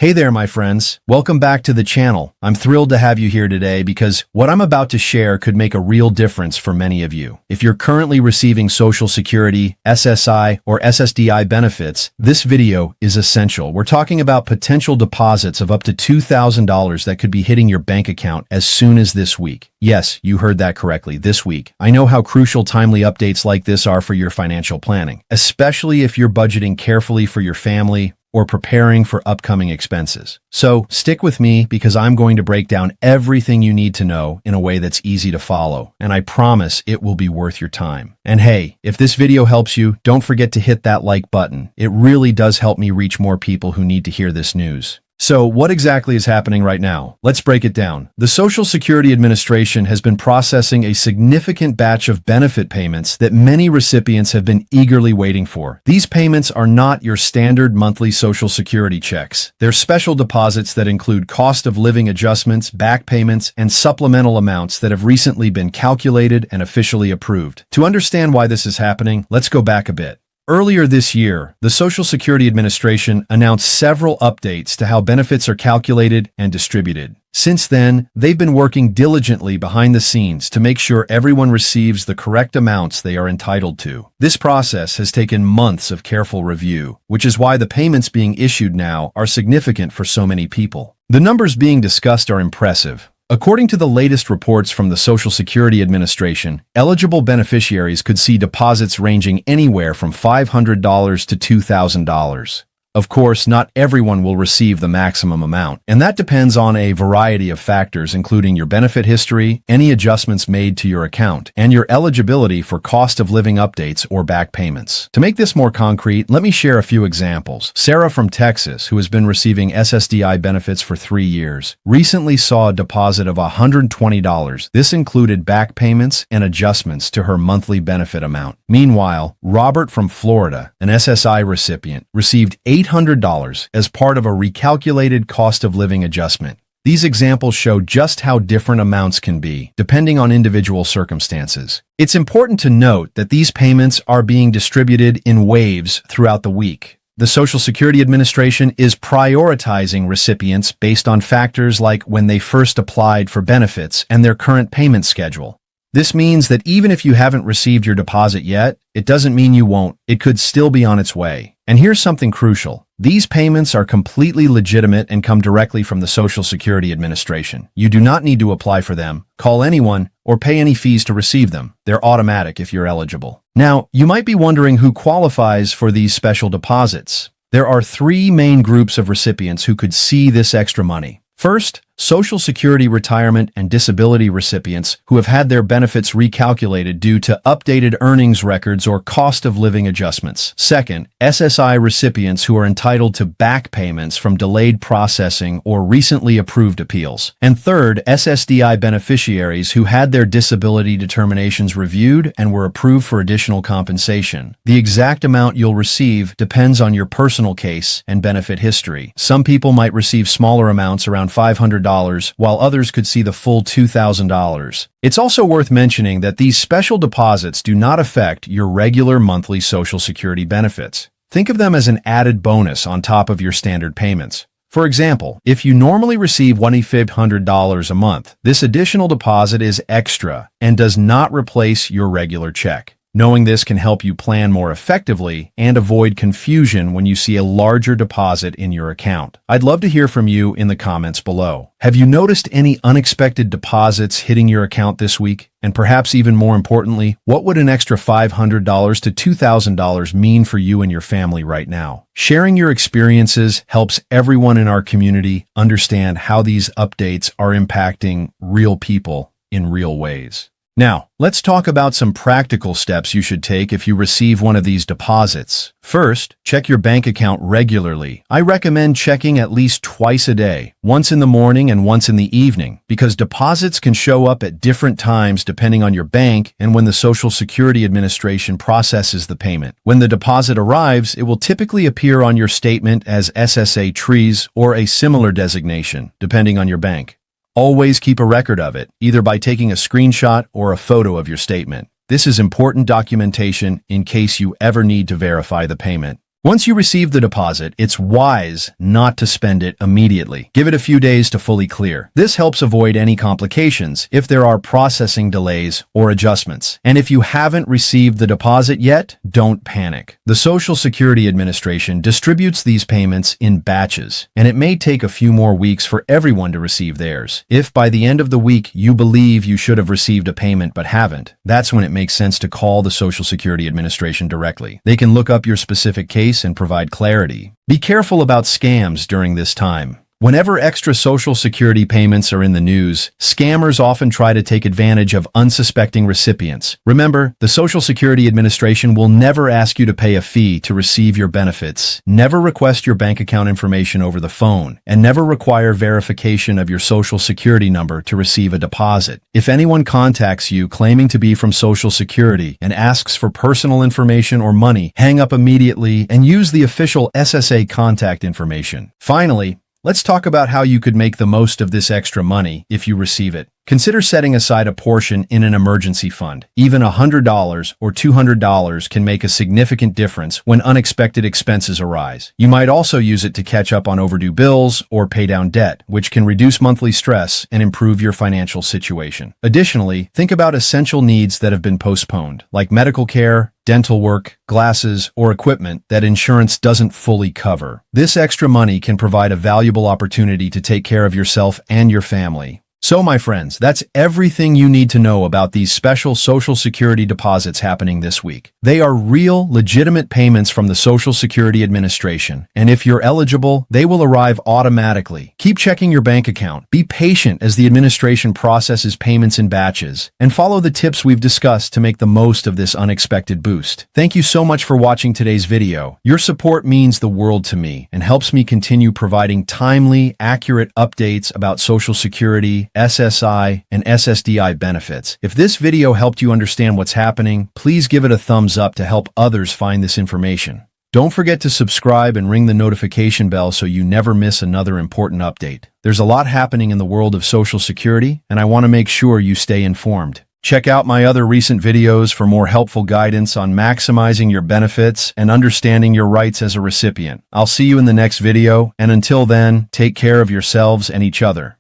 Hey there, my friends. Welcome back to the channel. I'm thrilled to have you here today because what I'm about to share could make a real difference for many of you. If you're currently receiving Social Security, SSI, or SSDI benefits, this video is essential. We're talking about potential deposits of up to $2,000 that could be hitting your bank account as soon as this week. Yes, you heard that correctly, this week. I know how crucial timely updates like this are for your financial planning, especially if you're budgeting carefully for your family or preparing for upcoming expenses. So stick with me because I'm going to break down everything you need to know in a way that's easy to follow, and I promise it will be worth your time. And hey, if this video helps you, don't forget to hit that like button. It really does help me reach more people who need to hear this news. So what exactly is happening right now? Let's break it down. The Social Security Administration has been processing a significant batch of benefit payments that many recipients have been eagerly waiting for. These payments are not your standard monthly Social Security checks. They're special deposits that include cost of living adjustments, back payments, and supplemental amounts that have recently been calculated and officially approved. To understand why this is happening, let's go back a bit. Earlier this year, the Social Security Administration announced several updates to how benefits are calculated and distributed. Since then, they've been working diligently behind the scenes to make sure everyone receives the correct amounts they are entitled to. This process has taken months of careful review, which is why the payments being issued now are significant for so many people. The numbers being discussed are impressive. According to the latest reports from the Social Security Administration, eligible beneficiaries could see deposits ranging anywhere from $500 to $2,000. Of course, not everyone will receive the maximum amount, and that depends on a variety of factors including your benefit history, any adjustments made to your account, and your eligibility for cost of living updates or back payments. To make this more concrete, let me share a few examples. Sarah from Texas, who has been receiving SSDI benefits for 3 years, recently saw a deposit of $120. This included back payments and adjustments to her monthly benefit amount. Meanwhile, Robert from Florida, an SSI recipient, received $800 as part of a recalculated cost of living adjustment. These examples show just how different amounts can be, depending on individual circumstances. It's important to note that these payments are being distributed in waves throughout the week. The Social Security Administration is prioritizing recipients based on factors like when they first applied for benefits and their current payment schedule. This means that even if you haven't received your deposit yet, it doesn't mean you won't. It could still be on its way. And here's something crucial. These payments are completely legitimate and come directly from the Social Security Administration. You do not need to apply for them, call anyone, or pay any fees to receive them. They're automatic if you're eligible. Now, you might be wondering who qualifies for these special deposits. There are 3 main groups of recipients who could see this extra money. First, Social Security retirement and disability recipients who have had their benefits recalculated due to updated earnings records or cost of living adjustments. Second, SSI recipients who are entitled to back payments from delayed processing or recently approved appeals. And third, SSDI beneficiaries who had their disability determinations reviewed and were approved for additional compensation. The exact amount you'll receive depends on your personal case and benefit history. Some people might receive smaller amounts around $500, while others could see the full $2,000. It's also worth mentioning that these special deposits do not affect your regular monthly Social Security benefits. Think of them as an added bonus on top of your standard payments. For example, if you normally receive $2,500 a month, this additional deposit is extra and does not replace your regular check. Knowing this can help you plan more effectively and avoid confusion when you see a larger deposit in your account. I'd love to hear from you in the comments below. Have you noticed any unexpected deposits hitting your account this week? And perhaps even more importantly, what would an extra $500 to $2,000 mean for you and your family right now? Sharing your experiences helps everyone in our community understand how these updates are impacting real people in real ways. Now, let's talk about some practical steps you should take if you receive one of these deposits. First, check your bank account regularly. I recommend checking at least twice a day, once in the morning and once in the evening, because deposits can show up at different times depending on your bank and when the Social Security Administration processes the payment. When the deposit arrives, it will typically appear on your statement as SSA trees or a similar designation, depending on your bank. Always keep a record of it, either by taking a screenshot or a photo of your statement. This is important documentation in case you ever need to verify the payment. Once you receive the deposit, it's wise not to spend it immediately. Give it a few days to fully clear. This helps avoid any complications if there are processing delays or adjustments. And if you haven't received the deposit yet, don't panic. The Social Security Administration distributes these payments in batches, and it may take a few more weeks for everyone to receive theirs. If by the end of the week you believe you should have received a payment but haven't, that's when it makes sense to call the Social Security Administration directly. They can look up your specific case and provide clarity. Be careful about scams during this time. Whenever extra Social Security payments are in the news, scammers often try to take advantage of unsuspecting recipients. Remember, the Social Security Administration will never ask you to pay a fee to receive your benefits, never request your bank account information over the phone, and never require verification of your Social Security number to receive a deposit. If anyone contacts you claiming to be from Social Security and asks for personal information or money, hang up immediately and use the official SSA contact information. Finally, let's talk about how you could make the most of this extra money if you receive it. Consider setting aside a portion in an emergency fund. Even $100 or $200 can make a significant difference when unexpected expenses arise. You might also use it to catch up on overdue bills or pay down debt, which can reduce monthly stress and improve your financial situation. Additionally, think about essential needs that have been postponed, like medical care, dental work, glasses, or equipment that insurance doesn't fully cover. This extra money can provide a valuable opportunity to take care of yourself and your family. So, my friends, that's everything you need to know about these special Social Security deposits happening this week. They are real, legitimate payments from the Social Security Administration, and if you're eligible, they will arrive automatically. Keep checking your bank account. Be patient as the administration processes payments in batches, and follow the tips we've discussed to make the most of this unexpected boost. Thank you so much for watching today's video. Your support means the world to me and helps me continue providing timely, accurate updates about Social Security, SSI, and SSDI benefits. If this video helped you understand what's happening, please give it a thumbs up to help others find this information. Don't forget to subscribe and ring the notification bell so you never miss another important update. There's a lot happening in the world of Social Security, and I want to make sure you stay informed. Check out my other recent videos for more helpful guidance on maximizing your benefits and understanding your rights as a recipient. I'll see you in the next video, and until then, take care of yourselves and each other.